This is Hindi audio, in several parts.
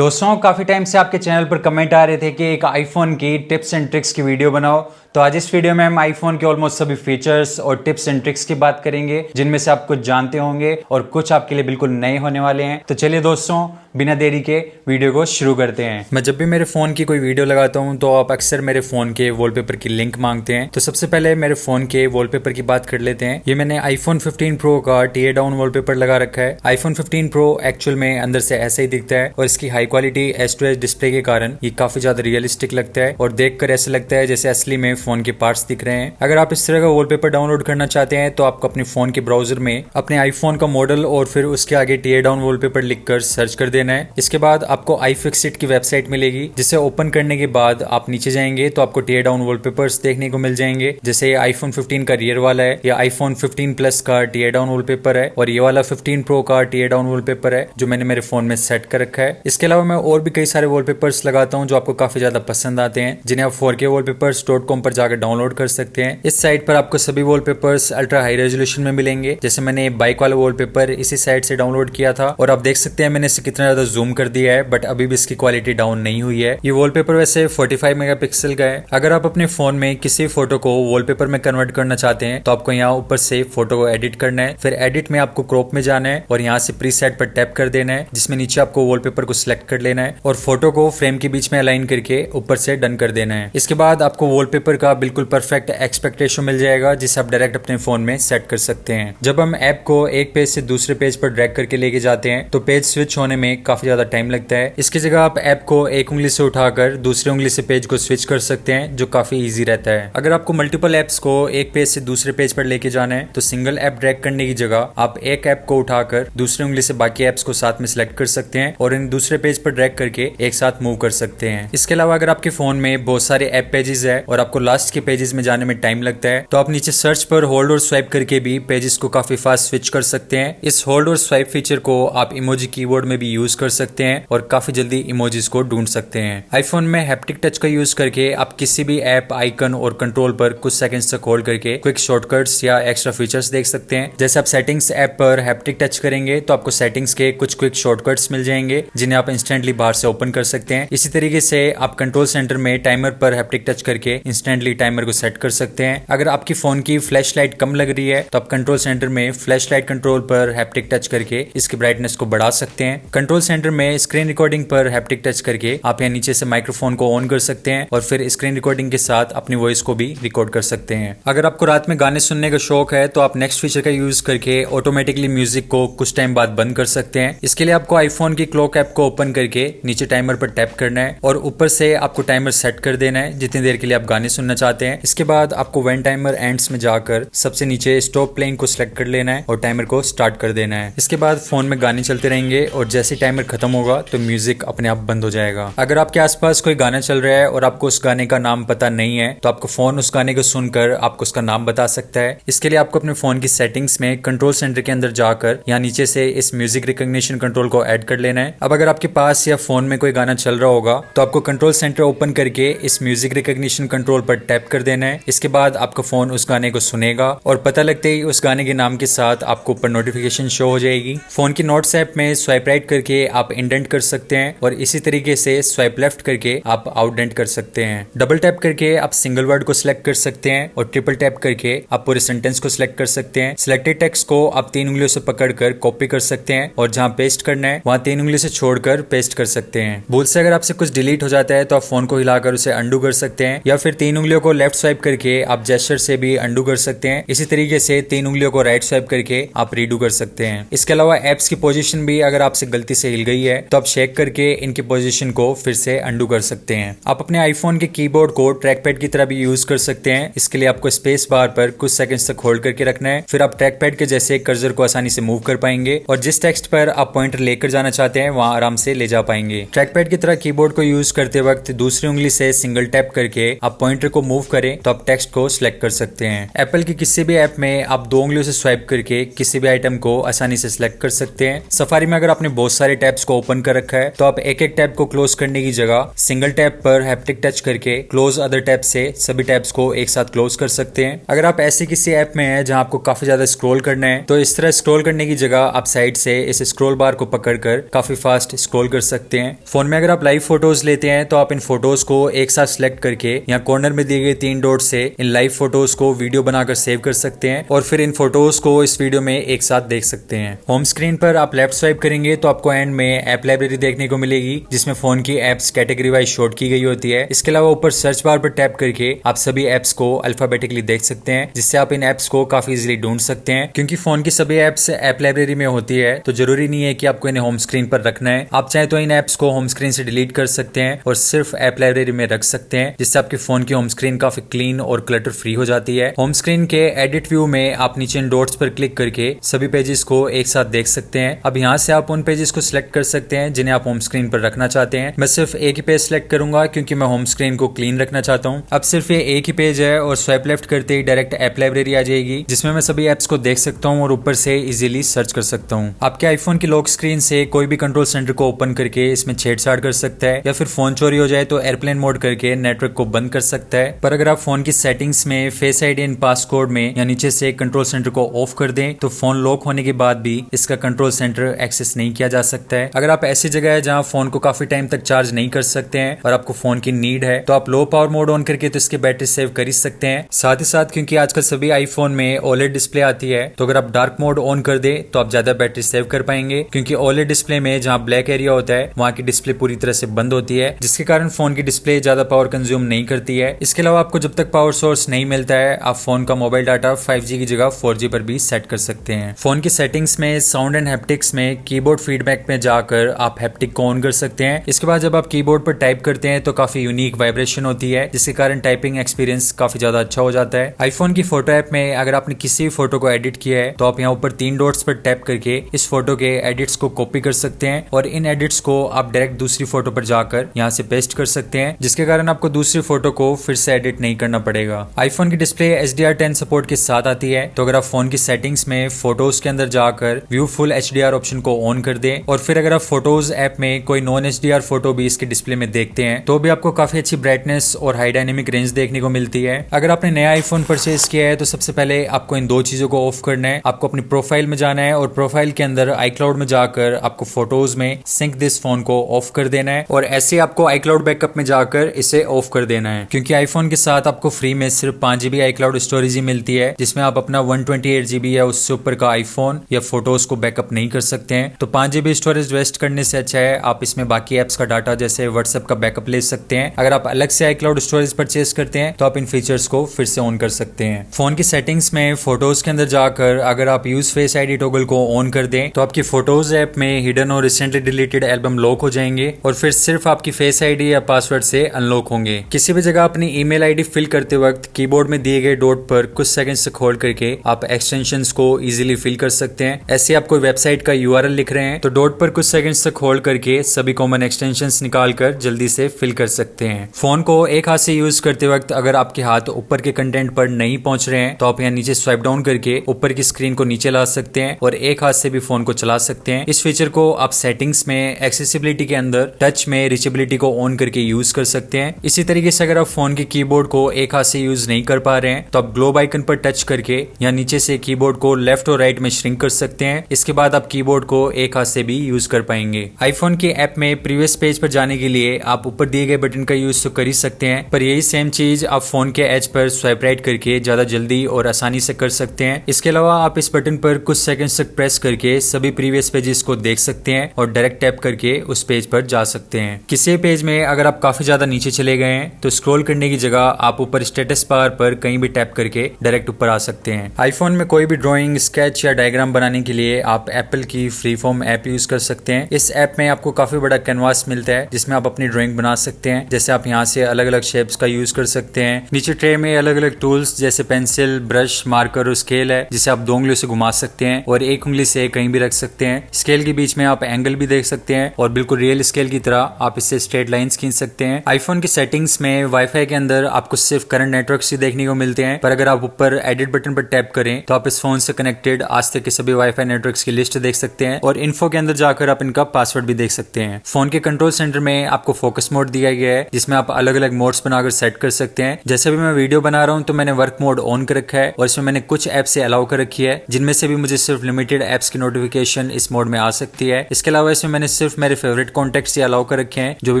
दोस्तों काफ़ी टाइम से आपके चैनल पर कमेंट आ रहे थे कि एक आईफोन की टिप्स एंड ट्रिक्स की वीडियो बनाओ। तो आज इस वीडियो में हम आईफोन के ऑलमोस्ट सभी फीचर्स और टिप्स एंड ट्रिक्स की बात करेंगे, जिनमें से आप कुछ जानते होंगे और कुछ आपके लिए बिल्कुल नए होने वाले हैं। तो चलिए दोस्तों, बिना देरी के वीडियो को शुरू करते हैं। मैं जब भी मेरे फ़ोन की कोई वीडियो लगाता हूं तो आप अक्सर मेरे फ़ोन के वॉलपेपर की लिंक मांगते हैं। तो सबसे पहले मेरे फ़ोन के वॉलपेपर की बात कर लेते हैं। ये मैंने आईफोन 15 प्रो का टीयर डाउन वॉलपेपर लगा रखा है। आईफोन 15 प्रो एक्चुअल में अंदर से ऐसा ही दिखता है और इसकी हाई क्वालिटी S2S डिस्प्ले के कारण ये काफी ज्यादा रियलिस्टिक लगता है और देखकर ऐसा लगता है जैसे असली में फोन के पार्ट्स दिख रहे हैं। अगर आप इस तरह का वॉलपेपर डाउनलोड करना चाहते हैं तो आपको अपने फोन के ब्राउजर में अपने आईफोन का मॉडल और फिर उसके आगे टीयर डाउन वॉलपेपर लिखकर सर्च कर देना है। इसके बाद आपको iFixit की वेबसाइट मिलेगी, जिसे ओपन करने के बाद आप नीचे जाएंगे तो आपको टीयर डाउन वॉलपेपर्स देखने को मिल जाएंगे। जैसे आईफोन 15 का रियर वाला है, या आईफोन 15 प्लस का टीयर डाउन वॉलपेपर है, और ये वाला 15 प्रो का टीयर डाउन वॉलपेपर है जो मैंने मेरे फोन में सेट कर रखा है। इसके अलावा मैं और भी कई सारे वॉलपेपर्स लगाता हूं जो आपको काफी ज्यादा पसंद आते हैं, जिन्हें आप 4kwallpapers.com पर जाकर डाउनलोड कर सकते हैं। इस साइट पर आपको सभी वॉलपेपर्स अल्ट्रा हाई रेजोल्यूशन में मिलेंगे। जैसे मैंने बाइक वाला वॉलपेपर इसी साइट से डाउनलोड किया था और आप देख सकते हैं मैंने इसे कितना ज्यादा जूम कर दिया है, बट अभी भी इसकी क्वालिटी डाउन नहीं हुई है। ये वॉलपेपर वैसे 45 मेगापिक्सल का है। अगर आप अपने फोन में किसी फोटो को वॉलपेपर में कन्वर्ट करना चाहते हैं तो आपको यहाँ ऊपर से फोटो को एडिट करना है, फिर एडिट में आपको क्रॉप में जाना है और यहाँ से प्रीसेट पर टैप कर देना है, जिसमें नीचे आपको वॉलपेपर को सिलेक्ट कर लेना है और फोटो को फ्रेम के बीच में अलाइन करके ऊपर से डन कर देना है। इसके बाद आपको वॉलपेपर का बिल्कुल परफेक्ट एस्पेक्ट रेशियो मिल जाएगा, जिसे आप डायरेक्ट अपने फोन में सेट कर सकते हैं। जब हम ऐप को एक पेज से दूसरे पेज पर ड्रैग करके लेके जाते हैं तो पेज स्विच होने में काफी ज्यादा टाइम लगता है। इसकी जगह आप ऐप को एक उंगली से उठाकर दूसरी उंगली से पेज को स्विच कर सकते हैं, जो काफी इजी रहता है। अगर आपको मल्टीपल ऐप्स को एक पेज से दूसरे पेज पर लेके जाना है तो सिंगल ऐप ड्रैग करने की जगह आप एक ऐप को उठाकर दूसरी उंगली से बाकी ऐप्स को साथ में सिलेक्ट कर सकते हैं और इन दूसरे पेज पर ड्रैग करके एक साथ मूव कर सकते हैं। इसके अलावा अगर आपके फोन में बहुत सारे ऐप पेजेस है और आपको लास्ट के पेजेस में जाने में टाइम लगता है तो आप नीचे सर्च पर होल्ड और स्वाइप करके भी पेजेस को काफी फास्ट स्विच कर सकते हैं। इस होल्ड और स्वाइप फीचर को आप इमोजी कीबोर्ड में भी यूज कर सकते हैं और काफी जल्दी इमोजीज को ढूंढ सकते हैं। आईफोन में हैप्टिक टच का यूज करके आप किसी भी ऐप आइकन और कंट्रोल पर कुछ सेकंड्स तक होल्ड करके क्विक शॉर्टकट्स या एक्स्ट्रा फीचर्स देख सकते हैं। जैसे आप सेटिंग्स ऐप पर हैप्टिक टच करेंगे तो आपको सेटिंग्स के कुछ क्विक शॉर्टकट्स मिल जाएंगे, जिन्हें आप इंस्टेंटली बाहर से ओपन कर सकते हैं। इसी तरीके से आप कंट्रोल सेंटर में टाइमर पर हैप्टिक टच करके इंस्टेंटली टाइमर को सेट कर सकते हैं। अगर आपकी फोन की फ्लैश लाइट कम लग रही है तो आप कंट्रोल सेंटर में फ्लैश लाइट कंट्रोल पर हैप्टिक टच करके इसकी ब्राइटनेस को बढ़ा सकते हैं। कंट्रोल सेंटर में स्क्रीन रिकॉर्डिंग पर हैप्टिक टच करके आप यहाँ नीचे से माइक्रोफोन को ऑन कर सकते हैं और फिर स्क्रीन रिकॉर्डिंग के साथ अपनी वॉइस को भी रिकॉर्ड कर सकते हैं। अगर आपको रात में गाने सुनने का शौक है तो आप नेक्स्ट फीचर का यूज करके ऑटोमेटिकली म्यूजिक को कुछ टाइम बाद बंद कर सकते हैं। इसके लिए आपको आईफोन की क्लॉक ऐप को ओपन करके नीचे टाइमर पर टैप करना है और ऊपर से आपको टाइमर सेट कर देना है जितनी देर के लिए आप गाने सुनना चाहते हैं। इसके बाद आपको व्हेन टाइमर एंड्स में जाकर सबसे नीचे स्टॉप प्लेइंग को सिलेक्ट कर लेना है और टाइमर को स्टार्ट कर देना है। इसके बाद फोन में गाने चलते रहेंगे और जैसे टाइमर खत्म होगा तो म्यूजिक अपने आप बंद हो जाएगा। अगर आपके आसपास कोई गाना चल रहा है और आपको उस गाने का नाम पता नहीं है तो आपको फोन उस गाने को सुनकर आपको उसका नाम बता सकता है। इसके लिए आपको अपने फोन की सेटिंग्स में कंट्रोल सेंटर के अंदर जाकर यहाँ नीचे से इस म्यूजिक रिकॉग्निशन कंट्रोल को ऐड कर लेना है। अब अगर आपके पास या फोन में कोई गाना चल रहा होगा तो आपको कंट्रोल सेंटर ओपन करके इस म्यूजिक रिकॉग्निशन कंट्रोल पर टैप कर देना है। इसके बाद आपका फोन उस गाने को सुनेगा और पता लगते ही उस गाने के नाम के साथ आपको ऊपर नोटिफिकेशन शो हो जाएगी। फोन की नोट्स ऐप में स्वाइप राइट करके आप इंडेंट कर सकते हैं और इसी तरीके से स्वाइप लेफ्ट करके आप आउटडेंट कर सकते हैं। डबल टैप करके आप सिंगल वर्ड को सिलेक्ट कर सकते हैं और ट्रिपल टैप करके आप पूरे सेंटेंस को सिलेक्ट कर सकते हैं। सिलेक्टेड टेक्स्ट को आप 3 उंगलियों से पकड़कर कॉपी कर सकते हैं और जहां पेस्ट करना है वहां 3 उंगली से छोड़कर पेस्ट कर सकते हैं। भूल से अगर आपसे कुछ डिलीट हो जाता है तो आप फोन को हिलाकर उसे अंडू कर सकते हैं या फिर 3 उंगलियों को लेफ्ट स्वाइप करके आप जेस्चर से भी अंडू कर सकते हैं। इसी तरीके से 3 उंगलियों को राइट स्वाइप करके आप रीडू कर सकते हैं। इसके अलावा एप्स की पोजीशन भी अगर आपसे गलती से हिल गई है तो आप शेक करके इनकी पोजीशन को फिर से अंडू कर सकते हैं। आप अपने आईफोन के कीबोर्ड को ट्रैक पैड की तरह भी यूज कर सकते हैं। इसके लिए आपको स्पेस बार पर कुछ सेकंड्स तक होल्ड करके रखना है, फिर आप ट्रैक पैड के जैसे कर्सर को आसानी से मूव कर पाएंगे और जिस टेक्स्ट पर आप पॉइंटर लेकर जाना चाहते हैं वहां आराम से ले जा पाएंगे। ट्रैक पैड की तरह कीबोर्ड को यूज करते वक्त दूसरी उंगली से सिंगल टैप करके आप पॉइंटर को मूव करें तो आप टेक्स्ट को सिलेक्ट कर सकते हैं। एप्पल की किसी भी ऐप में आप 2 उंगलियों से स्वाइप करके किसी भी आइटम को आसानी से सिलेक्ट कर सकते हैं। सफारी में अगर आपने बहुत सारे टैब्स को ओपन कर रखा है तो आप एक एक टैब को क्लोज करने की जगह सिंगल टैब पर हैप्टिक टच करके क्लोज अदर टैब से सभी टैब्स को एक साथ क्लोज कर सकते हैं। अगर आप ऐसी किसी ऐप में हैं जहां आपको काफी ज्यादा स्क्रॉल करना है तो इस तरह स्क्रॉल करने की जगह आप साइड से इस स्क्रॉल बार को पकड़कर काफी फास्ट स्क्रॉल कर सकते हैं। फोन में अगर आप लाइव फोटोज लेते हैं तो आप इन फोटोज को एक साथ सिलेक्ट करके यहाँ कॉर्नर में दिए गए 3 डॉट से इन लाइव फोटोज को वीडियो बनाकर सेव कर सकते हैं और फिर इन फोटोज को इस वीडियो में एक साथ देख सकते हैं। होम स्क्रीन पर आप लेफ्ट स्वाइप करेंगे तो आपको एंड में ऐप लाइब्रेरी देखने को मिलेगी, जिसमें फोन की एप्स कैटेगरी वाइज शॉर्ट की गई होती है। इसके अलावा ऊपर सर्च बार पर टैप करके आप सभी एप्स को अल्फाबेटिकली देख सकते हैं, जिससे आप इन एप्स को काफी इजीली ढूंढ सकते हैं। क्योंकि फोन की सभी एप्स ऐप लाइब्रेरी में होती है तो जरूरी नहीं है कि आपको इन्हें होम स्क्रीन पर रखना है। आप चाहे तो इन एप्स को होम स्क्रीन से डिलीट कर सकते हैं और सिर्फ ऐप लाइब्रेरी में रख सकते हैं, जिससे आपके फोन की होम स्क्रीन काफी क्लीन और क्लटर फ्री हो जाती है। होम स्क्रीन के एडिट व्यू में आप नीचे इन डॉट्स पर क्लिक करके सभी पेजेस को एक साथ देख सकते हैं। अब यहाँ से आप उन पेजेस को सिलेक्ट कर सकते हैं जिन्हें आप होम स्क्रीन पर रखना चाहते हैं। मैं सिर्फ एक ही पेज सिलेक्ट करूंगा क्योंकि मैं होम स्क्रीन को क्लीन रखना चाहता हूँ। अब सिर्फ ये एक ही पेज है और स्वाइप लेफ्ट करते ही डायरेक्ट ऐप लाइब्रेरी आ जाएगी, जिसमें मैं सभी एप्स को देख सकता हूँ और ऊपर से इजीली सर्च कर सकता हूँ। आपके आईफोन की लॉक स्क्रीन से कोई भी कंट्रोल सेंटर को ओपन करके इसमें छेड़छाड़ कर सकता है, या फिर फोन चोरी हो जाए तो एयरप्लेन मोड करके नेटवर्क को बंद कर सकता है। पर अगर आप फोन की सेटिंग्स में फेस आईडी एंड पासकोड में या नीचे से कंट्रोल सेंटर को ऑफ कर दें तो फोन लॉक होने के बाद भी इसका कंट्रोल सेंटर एक्सेस नहीं किया जा सकता है। अगर आप ऐसी जगह है जहां फोन को काफी टाइम तक चार्ज नहीं कर सकते हैं और आपको फोन की नीड है तो आप लो पावर मोड ऑन करके तो इसकी बैटरी सेव कर ही सकते हैं। साथ ही साथ क्योंकि आजकल सभी आईफोन में ओलेड डिस्प्ले आती है तो अगर आप डार्क मोड ऑन कर दे तो आप ज्यादा बैटरी सेव कर पाएंगे, क्योंकि ओलेड डिस्प्ले में जहां ब्लैक एरिया होता है वहां की डिस्प्ले पूरी तरह से बंद होती है, जिसके कारण फोन की डिस्प्ले ज्यादा पावर कंज्यूम नहीं करती है। इसके अलावा आपको जब तक पावर सोर्स नहीं मिलता है आप फोन का मोबाइल डाटा 5G की जगह 4G पर भी सेट कर सकते हैं। फोन की सेटिंग्स में साउंड एंड हैप्टिक्स में कीबोर्ड फीडबैक में जाकर आप हैप्टिक को ऑन कर सकते हैं। इसके बाद जब आप कीबोर्ड पर टाइप करते हैं तो काफी यूनिक वाइब्रेशन होती है, जिसके कारण टाइपिंग एक्सपीरियंस काफी ज्यादा अच्छा हो जाता है। आईफोन की फोटो ऐप में अगर आपने किसी भी फोटो को एडिट किया है तो आप यहाँ ऊपर 3 डॉट्स पर टैप करके इस फोटो के एडिट्स को कॉपी कर सकते हैं और इन एडिट्स को आप डायरेक्ट दूसरी फोटो पर जाकर यहाँ से पेस्ट कर सकते हैं, जिसके कारण आपको दूसरी फोटो को फिर से एडिट नहीं करना पड़ेगा। आईफोन की डिस्प्ले HDR10 सपोर्ट के साथ आती है, तो अगर आप फोन की सेटिंग्स में फोटोज के अंदर जाकर व्यू फुल HDR ऑप्शन को ऑन कर दें और फिर अगर आप फोटोज ऐप में कोई नॉन HDR फोटो भी इसके डिस्प्ले में देखते हैं तो भी आपको काफी अच्छी ब्राइटनेस और हाई डायनेमिक रेंज देखने को मिलती है। अगर आपने नया आईफोन परचेज किया है तो सबसे पहले आपको इन 2 चीजों को ऑफ करना है। आपको अपनी प्रोफाइल में जाना है और प्रोफाइल के अंदर iCloud में जाकर आपको फोटोज में सिंक दिस फोन को ऑफ कर देना है और ऐसे आपको iCloud बैकअप में जाकर इसे ऑफ कर देना है, क्योंकि आईफोन के साथ आपको फ्री में सिर्फ 5 GB iCloud स्टोरेज ही मिलती है, जिसमें आप अपना 128 GB या उससे ऊपर का आईफोन या फोटोज को बैकअप नहीं कर सकते हैं। तो 5 GB स्टोरेज वेस्ट करने से अच्छा है आप इसमें बाकी एप्स का डाटा जैसे व्हाट्सएप का बैकअप ले सकते हैं। अगर आप अलग से iCloud स्टोरेज परचेज करते हैं तो आप इन फीचर्स को फिर से ऑन कर सकते हैं। फोन की सेटिंग्स में फोटोज के अंदर जाकर अगर आप यूज फेस आईडी टॉगल को ऑन कर दें तो आपकी फोटोज ऐप में हिडन और रिसेंटली डिलीटेड एल्बम लॉक हो जाएंगे और फिर सिर्फ आपकी फेस आईडी या पासवर्ड से अनलॉक होंगे। किसी भी जगह अपनी ईमेल आईडी फिल करते वक्त कीबोर्ड में दिए गए डॉट पर कुछ सेकंड्स तक होल्ड करके आप एक्सटेंशंस को इजीली फिल कर सकते हैं। ऐसे आप कोई वेबसाइट का URL लिख रहे हैं तो डॉट पर कुछ सेकंड्स तक होल्ड करके सभी कॉमन एक्सटेंशंस निकालकर जल्दी से फिल कर सकते हैं। फोन को एक हाथ से यूज करते वक्त अगर आपके हाथ ऊपर के कंटेंट पर नहीं पहुंच रहे हैं तो आप यहाँ नीचे स्वाइप डाउन करके ऊपर की स्क्रीन को नीचे ला सकते हैं और एक हाथ से भी फोन को चला सकते हैं। इस फीचर को आप सेटिंग्स में एक्सेसिबिलिटी के अंदर टच में रीचेबिलिटी को ऑन करके यूज कर सकते हैं। इसी तरीके से अगर आप फोन के कीबोर्ड को एक हाथ से यूज नहीं कर पा रहे हैं तो आप ग्लोब आइकन पर टच करके या नीचे से कीबोर्ड को लेफ्ट और राइट में श्रिंक कर सकते हैं। इसके बाद आप कीबोर्ड को एक हाथ से भी यूज कर पाएंगे। आईफोन के ऐप में प्रीवियस पेज पर जाने के लिए आप ऊपर दिए गए बटन का यूज तो कर ही सकते हैं, पर यही सेम चीज आप फोन के एज पर स्वाइप राइट करके ज्यादा जल्दी और आसानी से कर सकते हैं। इसके अलावा आप इस बटन पर कुछ सेकंड्स तक प्रेस करके सभी प्रीवियस पेजेस को देख सकते हैं और डायरेक्ट टैप करके उस पेज पर जा सकते हैं। किसी पेज में अगर आप काफी ज्यादा नीचे चले गए हैं तो स्क्रॉल करने की जगह आप ऊपर स्टेटस बार पर कहीं भी टैप करके डायरेक्ट ऊपर आ सकते हैं। आईफोन में कोई भी ड्राइंग, स्केच या डायग्राम बनाने के लिए आप एप्पल की फ्री फॉर्म ऐप यूज कर सकते हैं। इस ऐप में आपको काफी बड़ा कैनवास मिलता है जिसमें आप अपनी ड्राइंग बना सकते हैं। जैसे आप यहाँ से अलग अलग शेप्स का यूज कर सकते हैं। नीचे ट्रे में अलग अलग टूल्स जैसे पेंसिल, ब्रश, मार्कर और स्केल है जिसे आप 2 उंगलियों से घुमा सकते हैं और 1 उंगली से कहीं भी रख सकते हैं। स्केल के बीच में आप एंगल भी देख सकते हैं और बिल्कुल रियल स्केल की तरह आप इससे स्ट्रेट लाइंस खींच सकते हैं। आईफोन की सेटिंग्स में वाईफाई के अंदर आपको सिर्फ करंट नेटवर्क ही देखने को मिलते हैं, पर अगर आप ऊपर एडिट बटन पर टैप करें तो आप इस फोन से कनेक्टेड आज तक के सभी वाईफाई नेटवर्क्स की लिस्ट देख सकते हैं और इन्फो के अंदर जाकर आप इनका पासवर्ड भी देख सकते हैं। फोन के कंट्रोल सेंटर में आपको फोकस मोड दिया गया है जिसमें आप अलग अलग मोड्स बनाकर सेट कर सकते हैं। जैसे भी मैं वीडियो बना रहा हूं तो मैंने वर्क मोड ऑन कर रखा है और इसमें मैंने कुछ ऐप से अलाउ कर रखी है जिनमें से भी मुझे सिर्फ लिमिटेड एप्स की नोटिफिकेशन इस मोड में आ सकती है। इसके अलावा इसमें मैंने सिर्फ मेरे फेवरेट कॉन्टेक्ट्स ही अलाउ कर रखे हैं जो भी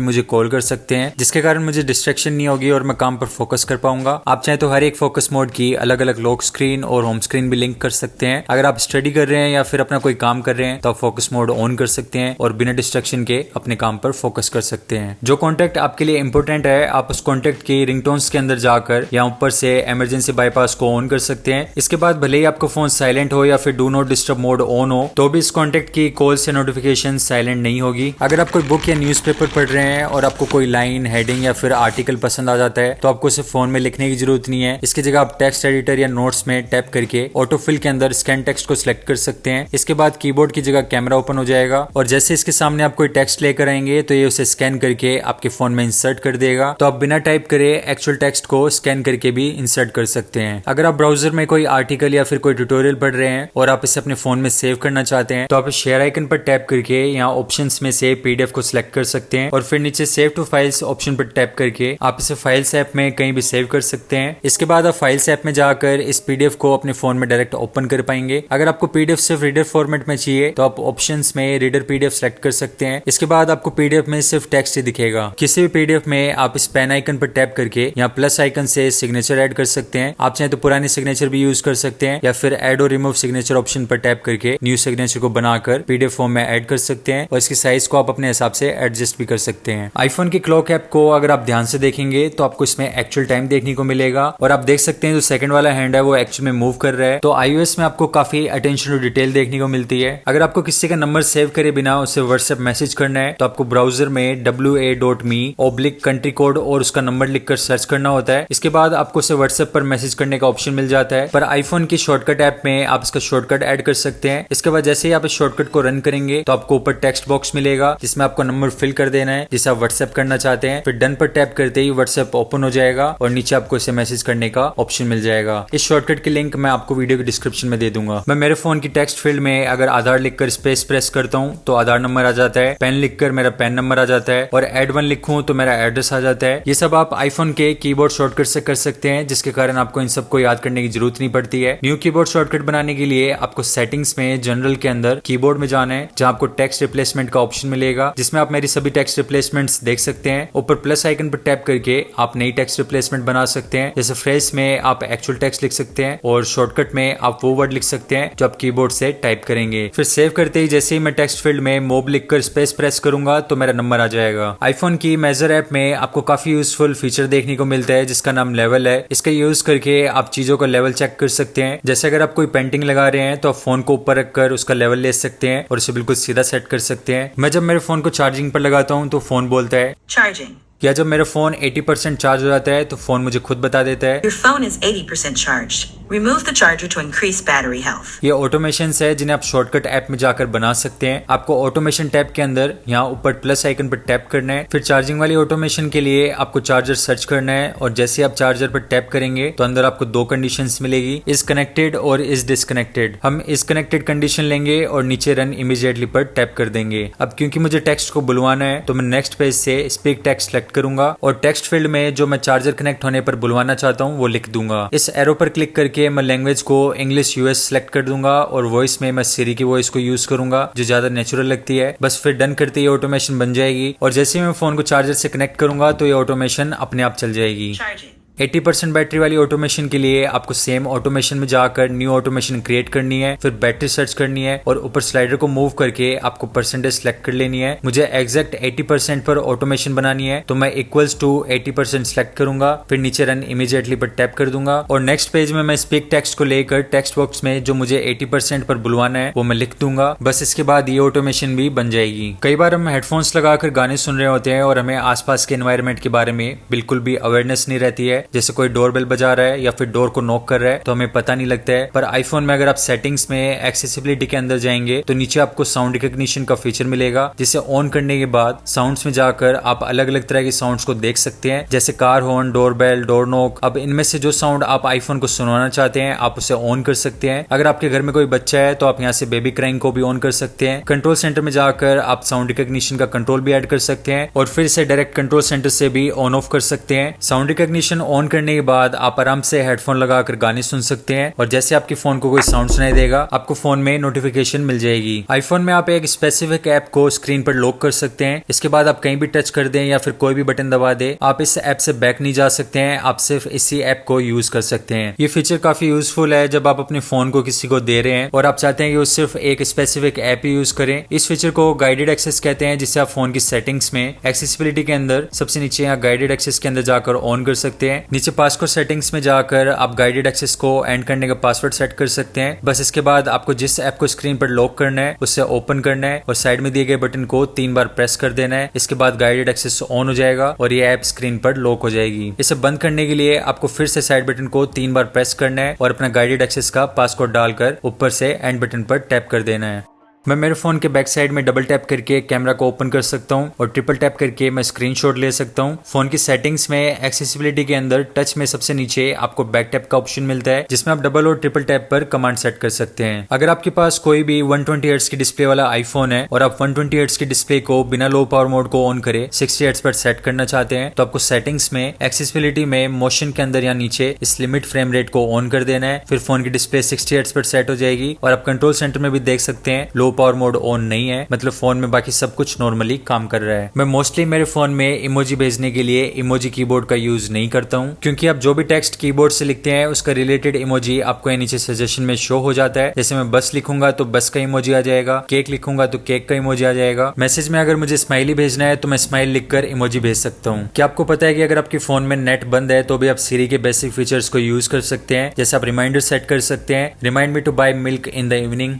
मुझे कॉल कर सकते हैं, जिसके कारण मुझे डिस्ट्रैक्शन नहीं होगी और मैं काम पर फोकस कर पाऊंगा। आप चाहे तो हर एक फोकस मोड की अलग अलग लॉक स्क्रीन और होम स्क्रीन भी लिंक कर सकते हैं। अगर आप स्टडी कर रहे हैं या फिर अपना कोई काम कर रहे हैं तो आप फोकस मोड ऑन कर सकते हैं और बिना डिस्ट्रैक्शन के अपने काम पर फोकस कर सकते हैं। जो कॉन्टेक्ट आपके लिए इंपॉर्टेंट है आप उस कॉन्टेक्ट की रिंगटोन्स के अंदर जाकर या ऊपर से इमरजेंसी बाईपास को ऑन कर सकते हैं। इसके बाद भले ही आपका फोन साइलेंट हो या फिर do not disturb mode on हो तो भी इस कॉन्टेक्ट की कॉल से नोटिफिकेशन साइलेंट नहीं होगी। अगर आप कोई बुक या न्यूज़पेपर पढ़ रहे हैं और आपको कोई लाइन, हेडिंग या फिर आर्टिकल पसंद आ जाता है तो आपको उसे फोन में लिखने की जरूरत नहीं है। इसकी जगह आप टेक्स्ट एडिटर या नोट्स में टैप करके ऑटोफिल के अंदर स्कैन टेक्स्ट को सिलेक्ट कर सकते हैं। इसके बाद कीबोर्ड की जगह कैमरा ओपन हो जाएगा और जैसे इसके सामने आप कोई टेक्स्ट लेकर आएंगे तो ये उसे स्कैन करके आपके फोन में इंसर्ट कर देगा। तो आप बिना टाइप करे एक्चुअल टेक्स्ट को स्कैन करके भी इंसर्ट कर सकते हैं। अगर आप ब्राउजर में कोई आर्टिकल या फिर कोई ट्यूटोरियल पढ़ रहे हैं और आप इसे अपने फोन में सेव करना चाहते हैं तो आप शेयर आइकन पर टैप करके यहाँ ऑप्शंस में से पीडीएफ को सिलेक्ट कर सकते हैं और फिर नीचे सेव टू फाइल्स ऑप्शन पर टैप करके आप इसे फाइल्स ऐप में कहीं भी सेव कर सकते हैं। इसके बाद आप फाइल्स ऐप में जाकर इस पीडीएफ को अपने फोन में डायरेक्ट ओपन कर पाएंगे। अगर आपको पीडीएफ सिर्फ रीडर फॉर्मेट में चाहिए तो आप ऑप्शंस में रीडर पीडीएफ सेलेक्ट कर सकते हैं। इसके बाद आपको पीडीएफ में सिर्फ टेक्स्ट ही दिखेगा। किसी भी पीडीएफ में आप इस पेन आइकन पर टैप करके यहाँ प्लस आइकन से सिग्नेचर ऐड कर सकते हैं। आप चाहे तो पुरानी सिग्नेचर भी यूज कर सकते हैं या फिर ऐड और रिमूव सिग्नेचर ऑप्शन पर टैप करके न्यू सिग्नेचर को बनाकर पीडीएफ फॉर्म में ऐड कर सकते हैं और इसकी साइज को आप अपने हिसाब से एडजस्ट भी कर सकते हैं। आईफोन की क्लॉक ऐप को अगर आप ध्यान से देखेंगे तो आपको इसमें एक्चुअल टाइम देखने को मिलेगा और आप देख सकते हैं जो सेकंड वाला हैंड है वो एक्चुअल में मूव कर रहा है। तो iOS में आपको काफी अटेंशन टू डिटेल देखने को मिलती है। अगर आपको किसी का नंबर सेव करे बिना उसे व्हाट्सएप मैसेज करना है तो आपको ब्राउजर में wa.me/country कोड और उसका नंबर लिखकर सर्च करना होता है। इसके बाद आपको उसे व्हाट्सएप पर मैसेज करने का ऑप्शन मिल जाता है। पर आईफोन की शॉर्टकट ऐप में आप इसका शॉर्टकट ऐड कर सकते हैं। इसके बाद जैसे ही आप इस शॉर्टकट को रन करेंगे तो आपको ऊपर टेक्स्ट बॉक्स मिलेगा जिसमें आपको नंबर फिल कर देना है जिसे आप व्हाट्सएप करना चाहते हैं। फिर डन पर टैप करते ही व्हाट्सएप ओपन हो जाएगा और नीचे आपको इसे मैसेज करने का ऑप्शन मिल जाएगा। इस शॉर्टकट की लिंक मैं आपको वीडियो के डिस्क्रिप्शन में दे दूंगा। मैं मेरे फोन की टेक्स्ट फील्ड में अगर आधार लिखकर स्पेस प्रेस करता हूँ तो आधार नंबर आ जाता है, पेन लिखकर मेरा पेन नंबर आ जाता है और एड 1 लिखूं तो मेरा एड्रेस आ जाता है। ये सब आप आईफोन के कीबोर्ड शॉर्टकट से कर सकते हैं जिसके कारण आपको इन सबको याद करने की जरूरत नहीं पड़ती है। न्यू कीबोर्ड शॉर्टकट बनाने के लिए आपको सेटिंग्स में जनरल के अंदर कीबोर्ड में जाना है जहां आपको टेक्स्ट रिप्लेसमेंट का ऑप्शन मिलेगा जिसमें आप मेरी सभी टेक्स्ट रिप्लेसमेंट्स देख सकते हैं। ऊपर प्लस आइकन पर टैप करके आप नई टेक्स्ट रिप्लेसमेंट बना सकते हैं। जैसे फ्रेज में आप एक्चुअल टेक्स्ट लिख सकते हैं और शॉर्टकट में आप वो वर्ड लिख सकते हैं जो आप कीबोर्ड से टाइप करेंगे। फिर सेव करते ही जैसे ही मैं टेक्स्ट फील्ड में मोब लिखकर स्पेस प्रेस करूंगा तो मेरा नंबर आ जाएगा। आईफोन की मेजर ऐप में आपको काफी यूजफुल फीचर देखने को मिलता है जिसका नाम लेवल है। इसका यूज करके आप चीजों का लेवल चेक कर सकते हैं। जैसे अगर आप कोई पेंटिंग लगा रहे हैं तो आप फोन को ऊपर रखकर उसका लेवल ले सकते हैं और उसे बिल्कुल सीधा सेट कर सकते हैं। मैं जब मेरे फोन को चार्जिंग पर लगाता हूँ तो फोन बोलता है Charging. या जब मेरा फोन 80% चार्ज हो जाता है तो फोन मुझे खुद बता देता है Your phone is 80% charged. Remove the charger to increase battery health. ये ऑटोमेशन है जिन्हें आप शॉर्टकट ऐप में जाकर बना सकते हैं। आपको ऑटोमेशन टैब के अंदर यहाँ ऊपर प्लस आइकन पर टैप करना है। फिर चार्जिंग वाली ऑटोमेशन के लिए आपको चार्जर सर्च करना है और जैसे आप चार्जर पर टैप करेंगे तो अंदर आपको 2 कंडीशंस मिलेगी, इज कनेक्टेड और इज डिसकनेक्टेड। हम इज कनेक्टेड कंडीशन लेंगे और नीचे रन इमीडिएटली पर टैप कर देंगे। अब क्योंकि मुझे टेक्स्ट को बुलवाना है तो मैं नेक्स्ट पेज से स्पीक टेक्स्ट सेलेक्ट करूंगा और टेक्स्ट फील्ड में जो मैं चार्जर कनेक्ट होने पर बुलवाना चाहता हूँ वो लिख दूंगा। इस एरो पर क्लिक करके मैं लैंग्वेज को इंग्लिश यूएस सेलेक्ट कर दूंगा और वॉइस में मैं सिरी की वॉइस को यूज करूंगा जो ज्यादा नेचुरल लगती है। बस फिर डन करते ही ऑटोमेशन बन जाएगी और जैसे ही मैं फोन को चार्जर से कनेक्ट करूंगा तो ये ऑटोमेशन अपने आप चल जाएगी। Charging. 80% बैटरी वाली ऑटोमेशन के लिए आपको सेम ऑटोमेशन में जाकर न्यू ऑटोमेशन क्रिएट करनी है, फिर बैटरी सर्च करनी है और ऊपर स्लाइडर को मूव करके आपको परसेंटेज सेलेक्ट कर लेनी है। मुझे एग्जैक्ट 80% पर ऑटोमेशन बनानी है तो मैं इक्वल्स टू 80% सेलेक्ट करूंगा, फिर नीचे रन इमीडिएटली पर टैप कर दूंगा और नेक्स्ट पेज में मैं स्पीक टेक्स्ट को लेकर टेक्स्ट बॉक्स में जो मुझे 80% पर बुलवाना है वो मैं लिख दूंगा। बस इसके बाद ये ऑटोमेशन भी बन जाएगी। कई बार हम हेडफोन्स लगाकर गाने सुन रहे होते हैं और हमें आसपास के एनवायरनमेंट के बारे में बिल्कुल भी अवेयरनेस नहीं रहती है। जैसे कोई डोरबेल बजा रहा है या फिर डोर को नॉक कर रहा है तो हमें पता नहीं लगता है। पर आईफोन में अगर आप सेटिंग्स में एक्सेसिबिलिटी के अंदर जाएंगे तो नीचे आपको साउंड रिकॉग्निशन का फीचर मिलेगा जिसे ऑन करने के बाद साउंड्स में जाकर आप अलग अलग तरह के साउंड्स को देख सकते हैं जैसे car horn, doorbell, door knock. अब इनमें से जो साउंड आप आईफोन को सुनवाना चाहते हैं आप उसे ऑन कर सकते हैं। अगर आपके घर में कोई बच्चा है तो आप यहाँ से बेबी क्राइंग को भी ऑन कर सकते हैं। कंट्रोल सेंटर में जाकर आप साउंड रिकॉग्निशन का कंट्रोल भी ऐड कर सकते हैं और फिर इसे डायरेक्ट कंट्रोल सेंटर से भी ऑन ऑफ कर सकते हैं। साउंड रिकॉग्निशन ऑन करने के बाद आप आराम से हेडफोन लगाकर गाने सुन सकते हैं और जैसे आपके फोन को कोई साउंड सुनाई देगा आपको फोन में नोटिफिकेशन मिल जाएगी। आईफोन में आप एक स्पेसिफिक ऐप को स्क्रीन पर लॉक कर सकते हैं। इसके बाद आप कहीं भी टच कर दें या फिर कोई भी बटन दबा दे, आप इस ऐप से बैक नहीं जा सकते हैं, आप सिर्फ इसी ऐप को यूज कर सकते हैं। ये फीचर काफी यूजफुल है जब आप अपने फोन को किसी को दे रहे हैं और आप चाहते हैं कि वो सिर्फ एक स्पेसिफिक ऐप ही यूज करें। इस फीचर को गाइडेड एक्सेस कहते हैं, जिससे आप फोन की सेटिंग्स में एक्सेसिबिलिटी के अंदर सबसे नीचे यहाँ गाइडेड एक्सेस के अंदर जाकर ऑन कर सकते हैं। नीचे पासवर्ड सेटिंग्स में जाकर आप गाइडेड एक्सेस को एंड करने का पासवर्ड सेट कर सकते हैं। बस इसके बाद आपको जिस ऐप को स्क्रीन पर लॉक करना है उससे ओपन करना है और साइड में दिए गए बटन को 3 बार प्रेस कर देना है। इसके बाद गाइडेड एक्सेस ऑन हो जाएगा और ये ऐप स्क्रीन पर लॉक हो जाएगी। इसे बंद करने के लिए आपको फिर से साइड बटन को 3 बार प्रेस करना है और अपना गाइडेड एक्सेस का पासवर्ड डालकर ऊपर से एंड बटन पर टैप कर देना है। मैं मेरे फोन के बैक साइड में डबल टैप करके कैमरा को ओपन कर सकता हूं और ट्रिपल टैप करके मैं स्क्रीनशॉट ले सकता हूं। फोन की सेटिंग्स में एक्सेसिबिलिटी के अंदर टच में सबसे नीचे आपको बैक टैप का ऑप्शन मिलता है, जिसमें आप डबल और ट्रिपल टैप पर कमांड सेट कर सकते हैं। अगर आपके पास कोई भी 120 हर्ट्ज की डिस्प्ले वाला आईफोन है और आप 120 हर्ट्ज की डिस्प्ले को बिना लो पावर मोड को ऑन करे 60 हर्ट्ज पर सेट करना चाहते हैं तो आपको सेटिंग्स में एक्सेसिबिलिटी में मोशन के अंदर या नीचे इस लिमिट फ्रेम रेट को ऑन कर देना है। फिर फोन की डिस्प्ले 60 हर्ट्ज पर सेट हो जाएगी और आप कंट्रोल सेंटर में भी देख सकते हैं लो पावर मोड ऑन नहीं है, मतलब फोन में बाकी सब कुछ नॉर्मली काम कर रहा है। मैं मोस्टली मेरे फोन में इमोजी भेजने के लिए इमोजी कीबोर्ड का यूज नहीं करता हूं, क्योंकि आप जो भी टेक्स्ट कीबोर्ड से लिखते हैं उसका रिलेटेड इमोजी आपको यहाँ नीचे सजेशन में शो हो जाता है। जैसे मैं बस लिखूंगा तो बस का इमोजी आ जाएगा, केक लिखूंगा तो केक का इमोजी आ जाएगा। मैसेज में अगर मुझे स्माइली भेजना है तो मैं स्माइल लिखकर इमोजी भेज सकता हूँ। क्या आपको पता है कि अगर आपके फोन में नेट बंद है तो भी आप सीरी के बेसिक फीचर्स को यूज कर सकते हैं। जैसे आप रिमाइंडर सेट कर सकते हैं, remind me to buy milk in the evening.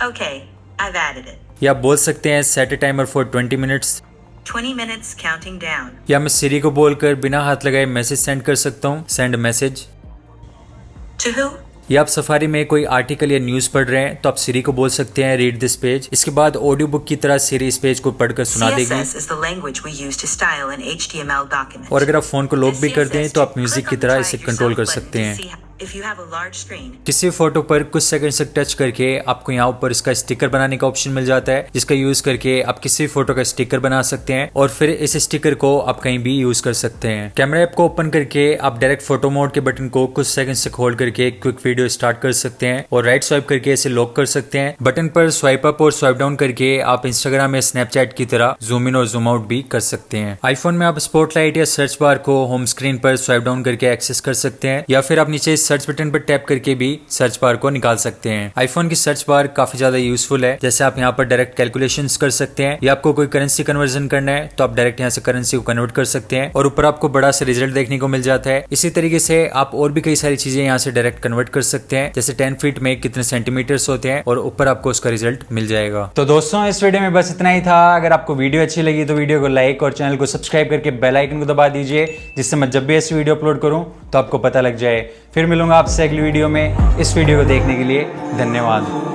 Okay, I've added it. या आप बोल सकते हैं set a timer for 20 minutes. 20 minutes counting down. या मैं सीरी को बोलकर बिना हाथ लगाए मैसेज सेंड कर सकता हूँ, सेंड मैसेज। To who? या आप सफारी में कोई आर्टिकल या न्यूज पढ़ रहे हैं तो आप सीरी को बोल सकते हैं रीड दिस पेज। इसके बाद ऑडियो बुक की तरह सीरी इस पेज को पढ़कर सुना देगी। CSS is the language we use to style an HTML document. और अगर आप फोन को लॉक भी कर दें तो आप म्यूजिक की तरह इसे कंट्रोल कर सकते हैं। If you have a large screen. किसी फोटो पर कुछ सेकंड तक टच करके आपको यहाँ ऊपर इसका स्टिकर बनाने का ऑप्शन मिल जाता है, जिसका यूज करके आप किसी फोटो का स्टिकर बना सकते हैं और फिर इस स्टिकर को आप कहीं भी यूज कर सकते हैं। कैमरा ऐप को ओपन करके आप डायरेक्ट फोटो मोड के बटन को कुछ सेकंड तक होल्ड करके क्विक वीडियो स्टार्ट कर सकते हैं और राइट स्वाइप करके इसे लॉक कर सकते हैं। बटन पर स्वाइप अप और स्वाइप डाउन करके आप इंस्टाग्राम या स्नैपचैट की तरह जूम इन और जूम आउट भी कर सकते हैं। आईफोन में आप स्पॉटलाइट या सर्च बार को होम स्क्रीन पर स्वाइप डाउन करके एक्सेस कर सकते हैं या फिर आप नीचे सर्च बटन पर टैप करके भी सर्च बार को निकाल सकते हैं। आईफोन की सर्च बार काफी ज्यादा यूजफुल है। जैसे आप यहाँ पर डायरेक्ट कैलकुलेशंस कर सकते हैं या आपको कोई करेंसी कन्वर्जन करना है तो आप डायरेक्ट यहाँ से करेंसी को कन्वर्ट कर सकते हैं और ऊपर आपको बड़ा सा रिजल्ट देखने को मिल जाता है। इसी तरीके से आप और भी कई सारी चीजें यहाँ से डायरेक्ट कन्वर्ट कर सकते हैं, जैसे 10 फीट में कितने सेंटीमीटर्स होते हैं और ऊपर आपको उसका रिजल्ट मिल जाएगा। तो दोस्तों इस वीडियो में बस इतना ही था। अगर आपको वीडियो अच्छी लगी तो वीडियो को लाइक और चैनल को सब्सक्राइब करके बेल आइकन को दबा दीजिए, जिससे मैं जब भी ऐसी वीडियो अपलोड करूं तो आपको पता लग जाए। फिर मिलूंगा आपसे अगली वीडियो में। इस वीडियो को देखने के लिए धन्यवाद।